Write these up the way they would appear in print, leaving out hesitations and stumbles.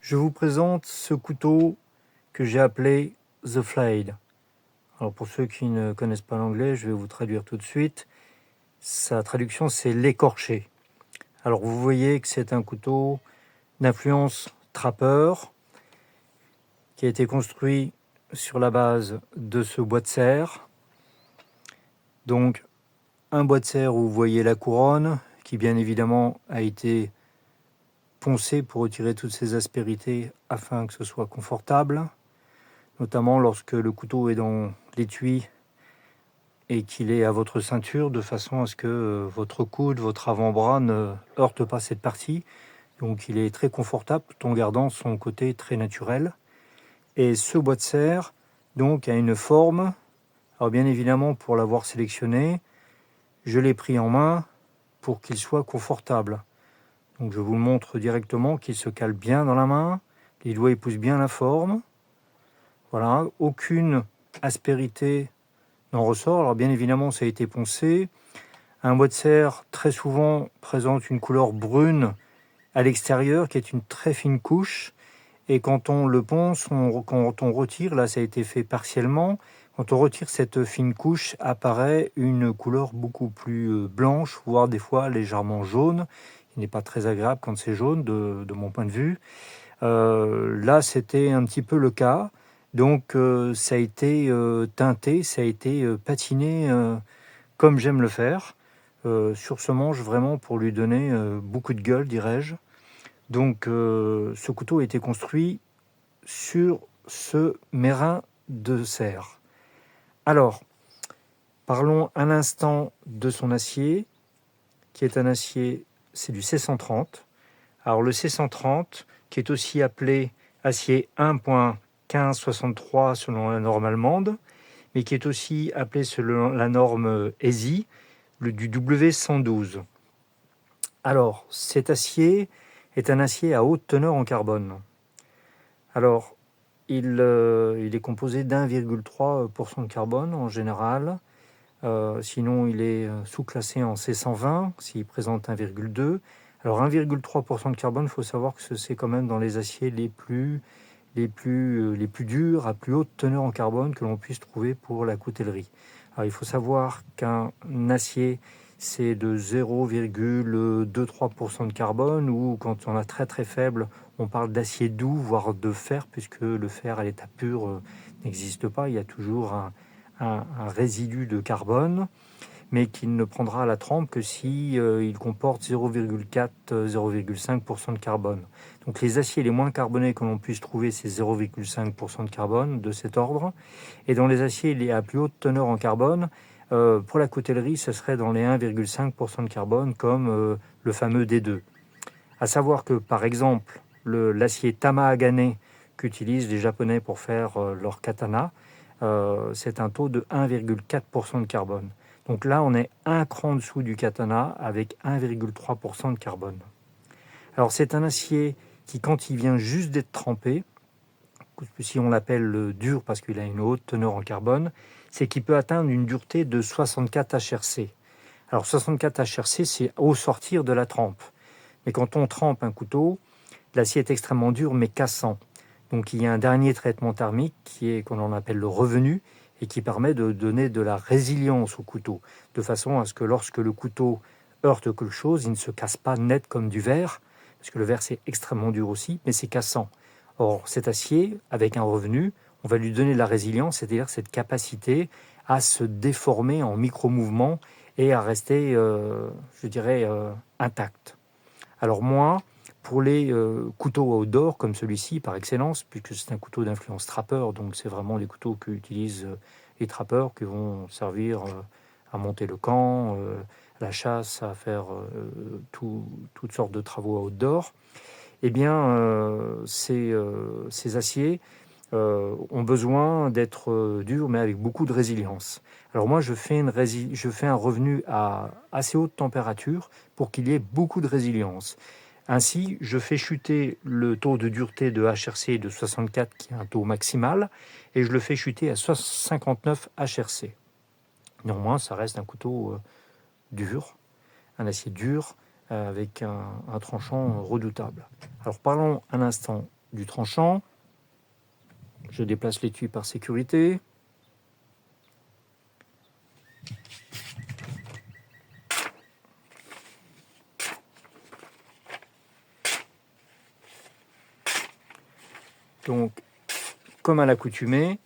Je vous présente ce couteau que j'ai appelé The Flayed. Alors pour ceux qui ne connaissent pas l'anglais, je vais vous traduire tout de suite. Sa traduction, c'est l'écorché. Alors vous voyez que c'est un couteau d'influence trappeur qui a été construit sur la base de ce bois de serre. Donc un bois de serre où vous voyez la couronne qui bien évidemment a été poncé pour retirer toutes ces aspérités afin que ce soit confortable, notamment lorsque le couteau est dans l'étui et qu'il est à votre ceinture, de façon à ce que votre coude, votre avant-bras ne heurte pas cette partie. Donc il est très confortable tout en gardant son côté très naturel. Et ce bois de serre donc a une forme. Alors bien évidemment, pour l'avoir sélectionné, je l'ai pris en main pour qu'il soit confortable. Donc je vous le montre directement, qu'il se cale bien dans la main, les doigts épousent bien la forme. Voilà, aucune aspérité n'en ressort. Alors bien évidemment, ça a été poncé. Un bois de serre très souvent présente une couleur brune à l'extérieur, qui est une très fine couche. Et quand on le ponce, quand on retire, là ça a été fait partiellement, quand on retire cette fine couche, apparaît une couleur beaucoup plus blanche, voire des fois légèrement jaune. Il n'est pas très agréable quand c'est jaune, de mon point de vue. Là, c'était un petit peu le cas. Donc, ça a été teinté, ça a été patiné comme j'aime le faire, sur ce manche, vraiment pour lui donner beaucoup de gueule, dirais-je. Donc, ce couteau a été construit sur ce mérin de serre. Alors, parlons un instant de son acier, qui est un acier, c'est du C130. Alors le C130, qui est aussi appelé acier 1.1563 selon la norme allemande, mais qui est aussi appelé selon la norme ESI, du W112. Alors, cet acier est un acier à haute teneur en carbone. Alors, il est composé d'1,3% de carbone en général. Sinon, il est sous-classé en C120 s'il présente 1,2. Alors 1,3% de carbone, il faut savoir que c'est quand même dans les aciers les plus durs, à plus haute teneur en carbone que l'on puisse trouver pour la coutellerie. Alors il faut savoir qu'un acier, c'est de 0,23% de carbone, ou quand on a très très faible, on parle d'acier doux, voire de fer, puisque le fer à l'état pur n'existe pas, il y a toujours un résidu de carbone, mais qu'il ne prendra à la trempe que si il comporte 0,4-0,5% de carbone. Donc les aciers les moins carbonés que l'on puisse trouver, c'est 0,5% de carbone de cet ordre. Et dans les aciers les à plus haute teneur en carbone, pour la coutellerie, ce serait dans les 1,5% de carbone, comme le fameux D2. À savoir que, par exemple, l'acier Tamahagane qu'utilisent les Japonais pour faire leur katana, c'est un taux de 1,4% de carbone. Donc là, on est un cran en dessous du katana avec 1,3% de carbone. Alors c'est un acier qui, quand il vient juste d'être trempé, si on l'appelle dur parce qu'il a une haute teneur en carbone, c'est qu'il peut atteindre une dureté de 64 HRC. Alors 64 HRC, c'est au sortir de la trempe. Mais quand on trempe un couteau, l'acier est extrêmement dur mais cassant. Donc il y a un dernier traitement thermique qu'on appelle le revenu, et qui permet de donner de la résilience au couteau, de façon à ce que lorsque le couteau heurte quelque chose, il ne se casse pas net comme du verre, parce que le verre c'est extrêmement dur aussi, mais c'est cassant. Or cet acier, avec un revenu, on va lui donner de la résilience, c'est-à-dire cette capacité à se déformer en micro-mouvements et à rester, intact. Alors moi, pour les couteaux outdoor comme celui-ci par excellence, puisque c'est un couteau d'influence trappeur, donc c'est vraiment les couteaux qu'utilisent les trappeurs, qui vont servir à monter le camp, à la chasse, à faire toutes sortes de travaux outdoor. Eh bien, ces aciers ont besoin d'être durs, mais avec beaucoup de résilience. Alors moi, je fais un revenu à assez haute température pour qu'il y ait beaucoup de résilience. Ainsi, je fais chuter le taux de dureté de HRC de 64, qui est un taux maximal, et je le fais chuter à 59 HRC. Néanmoins, ça reste un couteau dur, un acier dur, avec un tranchant redoutable. Alors parlons un instant du tranchant. Je déplace l'étui par sécurité. Donc, comme à l'accoutumée,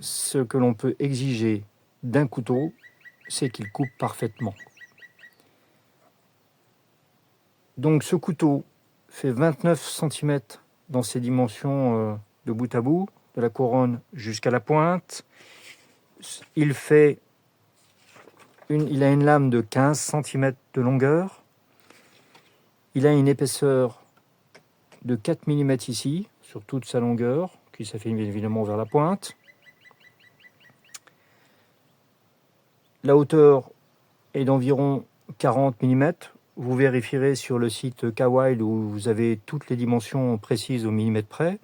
ce que l'on peut exiger d'un couteau, c'est qu'il coupe parfaitement. Donc ce couteau fait 29 cm dans ses dimensions de bout à bout, de la couronne jusqu'à la pointe. Il a une lame de 15 cm de longueur. Il a une épaisseur de 4 mm ici, sur toute sa longueur, qui s'affine évidemment vers la pointe. La hauteur est d'environ 40 mm. Vous vérifierez sur le site K-Wild où vous avez toutes les dimensions précises au millimètre près.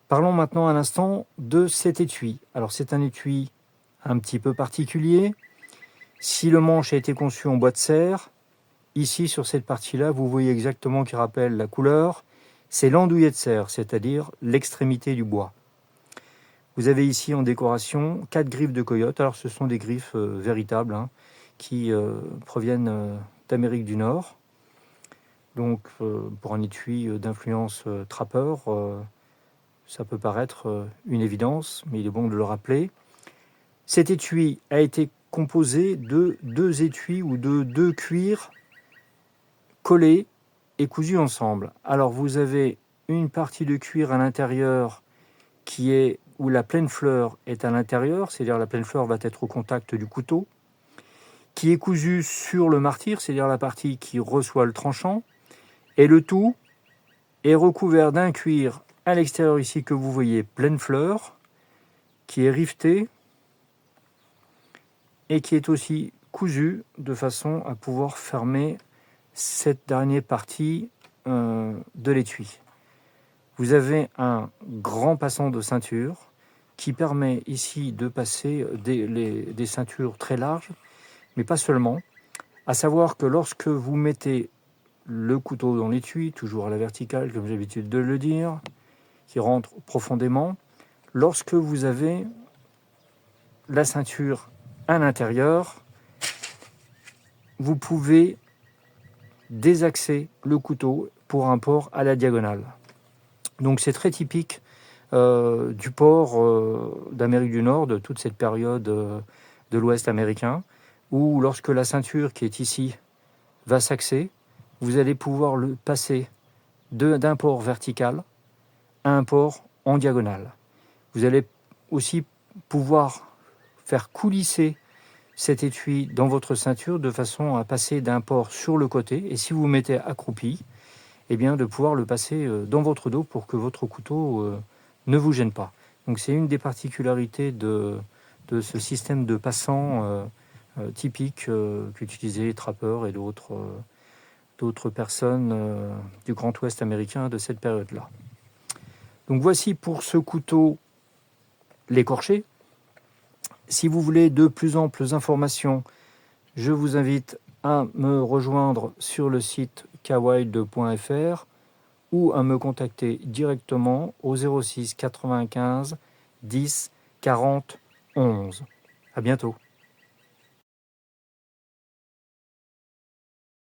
Parlons maintenant un instant de cet étui. Alors c'est un étui un petit peu particulier. Si le manche a été conçu en bois de serre, ici sur cette partie-là, vous voyez exactement qui rappelle la couleur. C'est l'andouillet de serre, c'est-à-dire l'extrémité du bois. Vous avez ici en décoration 4 griffes de coyote. Alors ce sont des griffes véritables qui proviennent d'Amérique du Nord. Donc pour un étui d'influence trappeur, ça peut paraître une évidence, mais il est bon de le rappeler. Cet étui a été composé de 2 étuis ou de 2 cuirs collés et cousus ensemble. Alors vous avez une partie de cuir à l'intérieur où la pleine fleur est à l'intérieur, c'est-à-dire la pleine fleur va être au contact du couteau, qui est cousue sur le martyr, c'est-à-dire la partie qui reçoit le tranchant, et le tout est recouvert d'un cuir à l'extérieur ici que vous voyez pleine fleur, qui est riveté et qui est aussi cousu de façon à pouvoir fermer cette dernière partie de l'étui. Vous avez un grand passant de ceinture qui permet ici de passer des ceintures très larges, mais pas seulement. À savoir que lorsque vous mettez le couteau dans l'étui, toujours à la verticale comme j'ai l'habitude de le dire, qui rentre profondément, lorsque vous avez la ceinture à l'intérieur, vous pouvez désaxer le couteau pour un port à la diagonale. Donc c'est très typique du port d'Amérique du Nord, de toute cette période de l'Ouest américain, où lorsque la ceinture qui est ici va s'axer, vous allez pouvoir le passer d'un port vertical à un port en diagonale. Vous allez aussi pouvoir faire coulisser cet étui dans votre ceinture de façon à passer d'un port sur le côté, et si vous mettez accroupi, eh bien de pouvoir le passer dans votre dos pour que votre couteau ne vous gêne pas. Donc c'est une des particularités de ce système de passant typique qu'utilisaient les trappeurs et d'autres personnes du Grand Ouest américain de cette période-là. Donc voici pour ce couteau l'écorché. Si vous voulez de plus amples informations, je vous invite à me rejoindre sur le site kwild.fr ou à me contacter directement au 06 95 10 40 11. À bientôt.